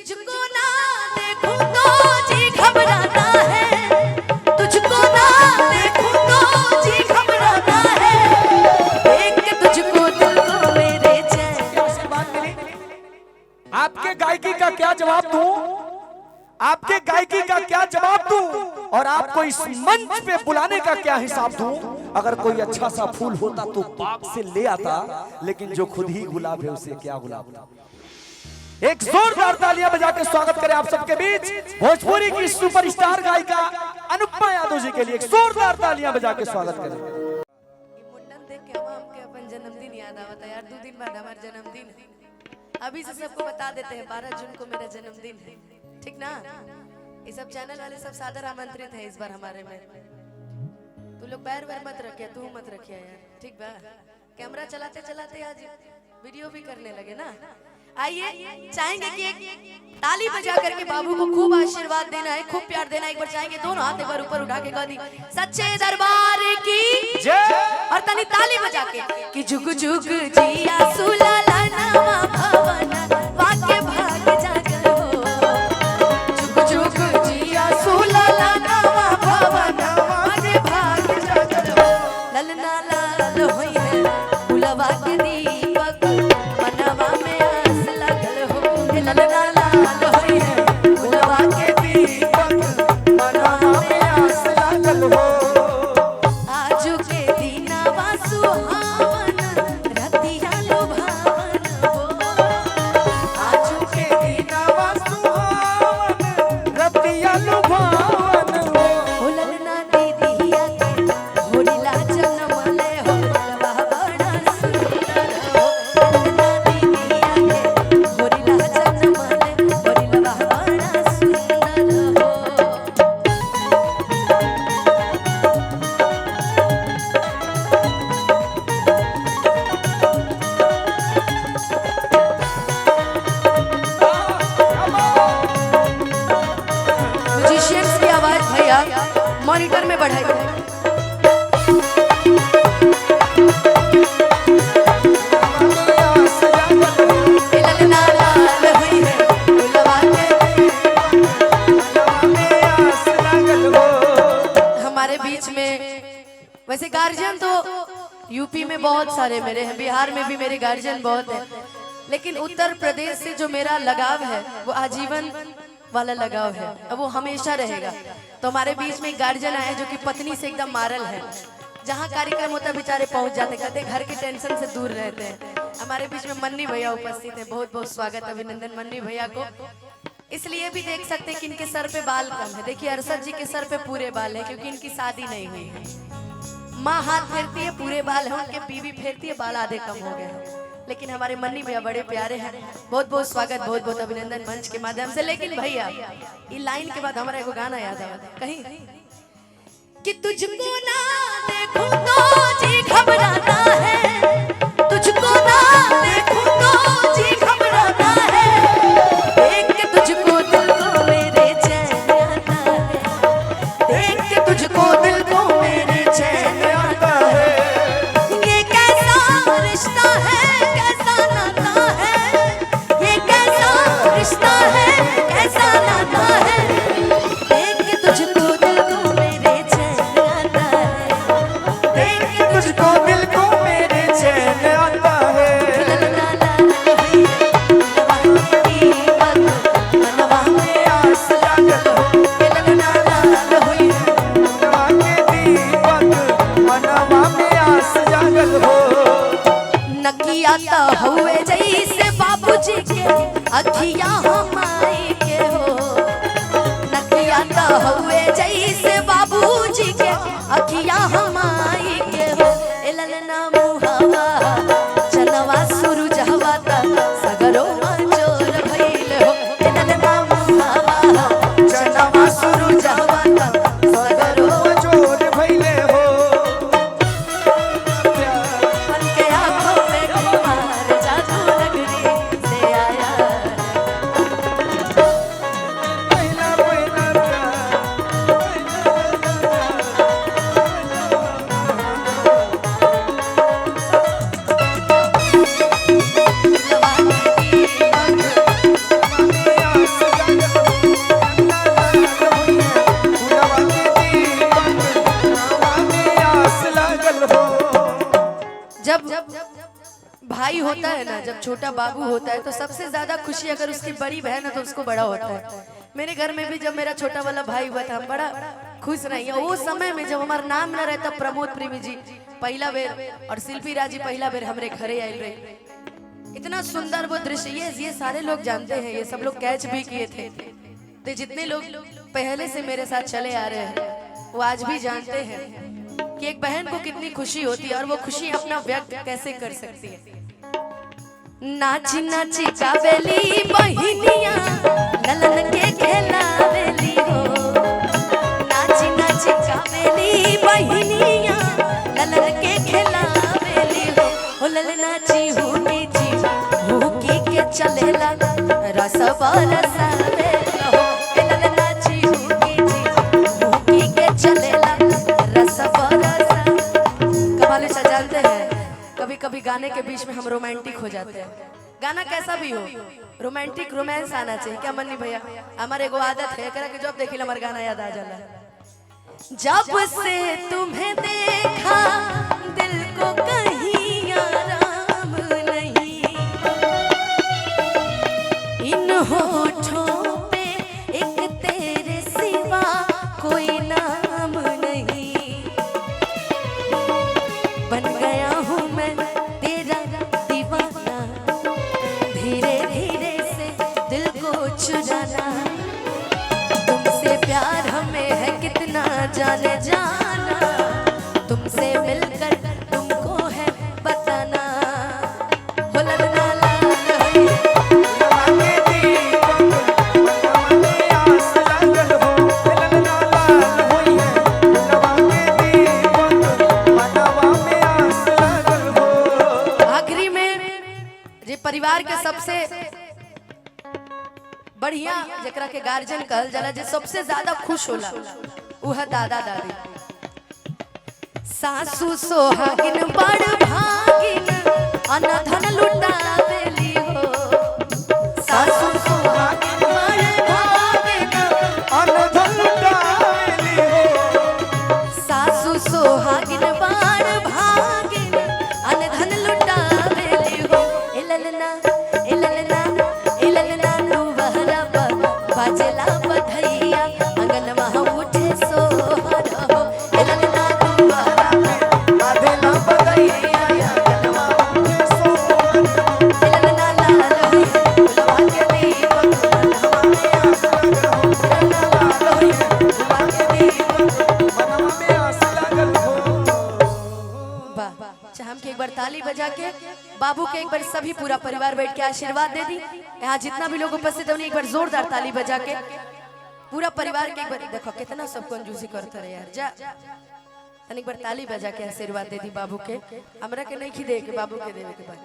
तुझको ना देखूं तो जी घबराता है, तुझको ना देखूं तो जी घबराता है, देख के तुझको दिल को मेरे चैन। आपके गायकी का क्या जवाब दूं, आपके गायकी का क्या जवाब दूं, और आपको इस मंच पे बुलाने का क्या हिसाब दूं। अगर कोई अच्छा सा फूल होता तो बाग से ले आता, लेकिन जो खुद ही गुलाब है उसे क्या गुलाब था। एक जोरदार तालियां बजा के स्वागत करें आप सबके बीच भोजपुरी की सुपरस्टार गायिका अनुपमा यादव जी के लिए। एक जोरदार तालियां बजा के स्वागत करें। मुंडन देख के हमके अपन जन्मदिन याद आवता यार, 2 दिन बाद हमारा जन्मदिन है। अभी से सबको बता देते हैं 12 जून को मेरा जन्मदिन है, ठीक ना। ये सब चैनल वाले सब सादर आमंत्रित है इस बार हमारे में। तू लोग पैर वैर मत रखिया, तू मत रखिया यार, ठीक बा। कैमरा चलाते चलाते आज वीडियो भी करने लगे ना। आइए, चाहेंगे कि एक ताली बजा करके बाबू को खूब आशीर्वाद देना है, खूब प्यार देना है। एक बार चाहेंगे दोनों हाथ एक बार ऊपर उठा के गा दी सच्चे दरबार की जय, और तनी ताली बजा के कि जुग जुग जिया सुलाला नवा भवन वाके भाग जागल हो, जुग जुग जिया सुलाला नवा भवन वाके भाग जागल हो, ललना लाल होई है बुलवा के दीपक मनवा में आस लागल हो, ललना लाल होई है बुलवा के दीपक मनवा में आस लागल हो। आजू के दीनवा सुहावन रतिया लुभावन हो, आजू के दीनवा सुहावन रतिया लुभावन हो, ललना दीदिया के होरिला जनमले हो, ललवा बड़ा सुंदर हो, ललना दीदिया के होरिला जनमले होरिलवा बड़ा सुंदर हो। म्यूजिशियंस की आवाज भैया मॉनिटर में बढ़ाइए। ललना लाल हुई है बुलवा के। हमारे बीच में वैसे गार्जियन तो यूपी में बहुत सारे मेरे हैं, बिहार में भी मेरे गार्जियन बहुत हैं, लेकिन उत्तर प्रदेश से जो मेरा लगाव है वो आजीवन वाला लगाव है, अब वो हमेशा रहेगा। तो हमारे बीच में एक गार्जियन आया जो कि पत्नी से एकदम मारल है, जहाँ कार्यक्रम होता है बेचारे पहुंच जाते, कहते घर की टेंशन से दूर रहते हैं। हमारे बीच में मन्नी भैया उपस्थित है, बहुत बहुत स्वागत अभिनंदन मन्नी भैया को। इसलिए भी देख सकते हैं कि इनके सर पे बाल कम है। देखिए अरशद जी के सर पे पूरे बाल है क्योंकि इनकी शादी नहीं हुई है। माँ हाथ फेरती है पूरे बाल है उनके, बीवी फेरती है बाल आधे कम हो गए हैं। लेकिन हमारे मन्नी भैया बड़े प्यारे हैं, बहुत बहुत स्वागत बहुत बहुत अभिनंदन मंच के माध्यम से। लेकिन भैया ये लाइन के बाद हमारा एगो गाना याद आया कहीं कि तुझको ना देखूं तो जी घबराता है, तुझको ना देखूं तो जी घबराता है, देख के तुझको दिल को मेरे चैन आता है, देख के तुझको दिल को मेरे चैन आता है। ये कैसा रिश्ता है कैसा नाता है, ये कैसा रिश्ता है कैसा नाता है, देख के तुझको दिल को मेरे चैन आता है, देख के तुझको दिल को मेरे चैन आता है। ललना लाल हुई है बुलवा के दीपक मनवा में आस लागल हो, ललना लाल हुई है बुलवा के दीपक मनवा में आस जागल हो। नकिया तो हुए जैसे बाबूजी के अखिया हमाई के हो, नकिया तो हुए जैसे बाबूजी के अखिया हमाई के हो, ए ललना मुहावा चनवा सूरज हवा ता सगरो मंजोर भइल हो, ए ललना मुहावा चनवा सूरज हवा ता सगरो जोर भइले हो। मन के आँखों में कुमार जादू नगरी से आया। पहिला पहिला होता है ना, जब छोटा बाबू होता है तो सबसे ज्यादा खुशी अगर उसकी बड़ी बहन है तो उसको बड़ा होता है। मेरे घर में भी जब मेरा छोटा वाला भाई हुआ था हम बड़ा खुश रही। वो समय में जब हमारा नाम न रहता, प्रमोद प्रेमी जी पहला बेर और शिल्पी राजी पहला बेर हमारे घरे आए रहे। इतना सुंदर वो दृश्य, ये सारे लोग जानते हैं, ये सब लोग कैच भी किए थे। तो जितने लोग पहले से मेरे साथ चले आ रहे हैं वो आज भी जानते हैं कि एक बहन को कितनी खुशी होती है और वो खुशी अपना व्यक्त कैसे कर सकती है। नाची नाची कावेली बहिनिया ललन के खेलावेली हो, नाची नाची कावेली बहिनिया ललन के खेलावेली हो ललनाची हुनी जी हुकी के चलेला रसवा रसावेला हो ललनाची हुनी जी हुकी के चलेला रसवा रसा। कमाल सा जानते हैं, कभी कभी गाने के बीच में हम रोमांटिक हो जाते हैं। गाना कैसा भी हो, रोमांटिक रोमांस आना चाहिए। क्या मन्नी भैया, हमारे एगो आदत है करा कि जब देखिल हमारे गाना याद आ जाला। जब से तुम्हें देखा दिल को कहीं आराम नहीं, इन होठों पे एक तेरे सिवा कोई नाम नहीं, बन गया हूँ मैं तेरा दीवाना, धीरे धीरे से दिल को चुराना, तुमसे प्यार हमें है कितना जाने जाना, तुमसे मिलकर तुमको है बताना। हो ललना लाल होई आखिरी में जे परिवार के सबसे बढ़िया जकरा के गार्जियन कहल जाला, जे सबसे ज्यादा खुश होला वह दादा दादी। सासू सोहागिन बड़ भागिन अनधन लुटावेली हो, सासू सोहागिन बड़ भागिन अनधन लुटावेली हो, सासू सोहागिन बड़ भागिन अनधन लुटावेली हो। ए ललना ए ललना ए ललना दुवहरा बाजेला बधैया अंगन महा उठे सोहर हो। ए ललना दुवहरा बाजेला बधैया अंगन महा उठे सोहर हो। ए ललना लाल होई फुलवा के दीपक मनवा में आस लगल हो, ललना लाल होई फुलवा के दीपक मनवा में आस लगल हो। वाह, अच्छा हम के एक बार ताली बजा के बाबू के एक बार सभी पूरा परिवार बैठ के आशीर्वाद दे दी। यहाँ जितना भी लोग उपस्थित है उन्हें एक बार जोरदार ताली बजा के पूरा परिवार के एक बार देखो कितना सब कंजूसी करते रहे यार। जा एक बार ताली बजा के आशीर्वाद दे दी बाबू के, हमरा के नहीं खिदे के बाबू के देवे के बाद।